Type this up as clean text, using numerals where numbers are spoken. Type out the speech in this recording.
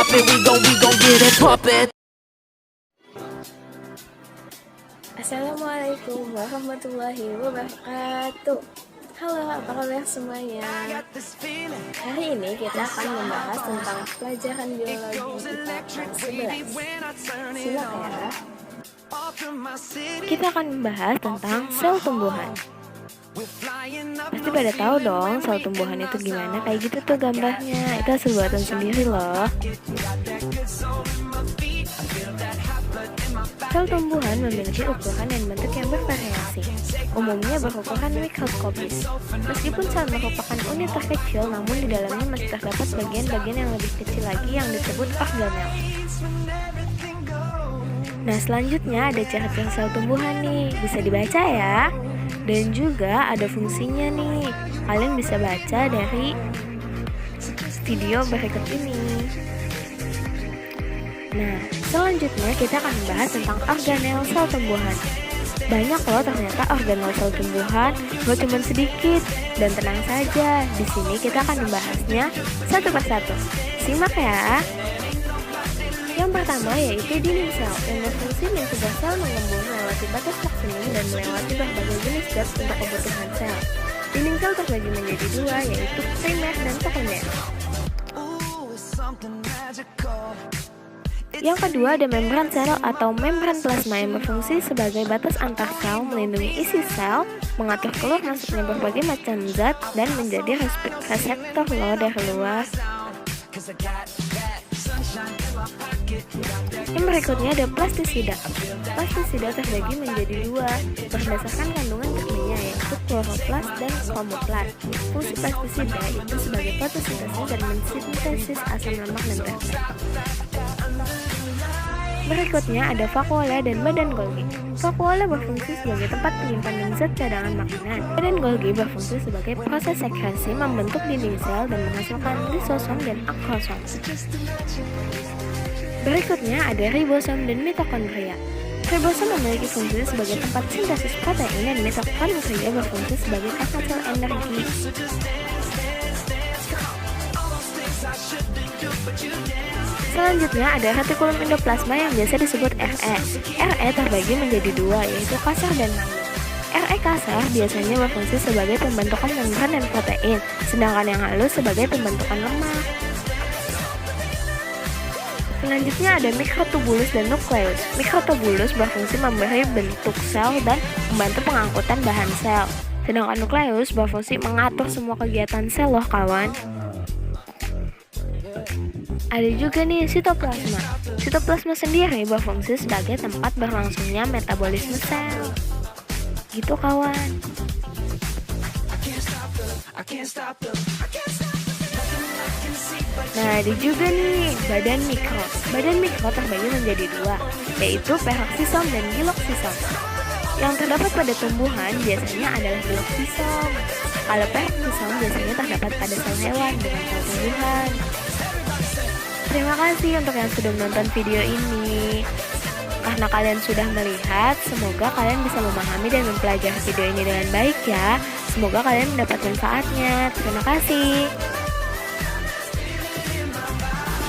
drop it, we gon' get it puppet. Assalamualaikum warahmatullahi wabarakatuh. Halo, apa kabar semuanya? Hari ini kita akan membahas tentang pelajaran biologi IPA kelas 11. Simak ya. Kita akan membahas tentang sel tumbuhan. Pasti pada tahu dong sel tumbuhan itu gimana, kayak gitu tuh gambarnya. Itu hasil buatan sendiri loh. Sel tumbuhan memiliki ukuran dan bentuk yang bervariasi, umumnya berukuran mikroskopis. Meskipun sel merupakan unit terkecil, namun di dalamnya masih terdapat bagian-bagian yang lebih kecil lagi yang disebut organel. Nah, selanjutnya ada ciri-ciri sel tumbuhan nih, bisa dibaca ya. Dan juga ada fungsinya nih, kalian bisa baca dari video berikut ini. Nah, selanjutnya kita akan membahas tentang organel sel tumbuhan. Banyak loh ternyata organel sel tumbuhan, gak cuma sedikit. Dan tenang saja, di sini kita akan membahasnya satu persatu. Simak ya. Yang pertama yaitu dinding sel, yang berfungsi mencegah sel mengembung melewati batas maksimum dan melewati berbagai jenis zat untuk kebutuhan sel. Dinding sel terbagi menjadi dua, yaitu primer dan sekunder. Yang kedua ada membran sel atau membran plasma yang berfungsi sebagai batas antar sel, melindungi isi sel, mengatur keluar masuknya berbagai macam zat, dan menjadi reseptor dari luar. Yang berikutnya ada plastisida. Plastisida terbagi menjadi dua berdasarkan kandungan kimia, yaitu kloroplas dan kromoplas. Fungsi plastisida itu sebagai fotosintesa dan mensintesis asam lemak dan peptida. Berikutnya ada vakuola dan badan Golgi. Vakuola berfungsi sebagai tempat penyimpanan zat cadangan makanan. Badan Golgi berfungsi sebagai proses sekresi membentuk dinding sel dan menghasilkan lisosom dan akrosom. Berikutnya ada ribosom dan mitokondria. Ribosom memiliki fungsi sebagai tempat sintesis protein dan mitokondria berfungsi sebagai kasal energi. Selanjutnya ada retikulum endoplasma yang biasa disebut RE. RE terbagi menjadi dua, yaitu kasar dan halus. RE kasar biasanya berfungsi sebagai pembentukan membran dan protein, sedangkan yang halus sebagai pembentukan lemak. Selanjutnya ada mikrotubulus dan nukleus. Mikrotubulus berfungsi memberi bentuk sel dan membantu pengangkutan bahan sel, sedangkan nukleus berfungsi mengatur semua kegiatan sel loh kawan. Ada juga nih sitoplasma. Sitoplasma sendiri berfungsi sebagai tempat berlangsungnya metabolisme sel. Gitu kawan. Nah, ada juga nih badan mikro. Badan mikro terbagi menjadi dua, yaitu peroksisom dan giloksisom. Yang terdapat pada tumbuhan biasanya adalah giloksisom. Kalau peroksisom biasanya terdapat pada sel hewan bukan sel tumbuhan. Terima kasih untuk yang sudah menonton video ini. Karena kalian sudah melihat, semoga kalian bisa memahami dan mempelajari video ini dengan baik ya. Semoga kalian mendapat manfaatnya. Terima kasih.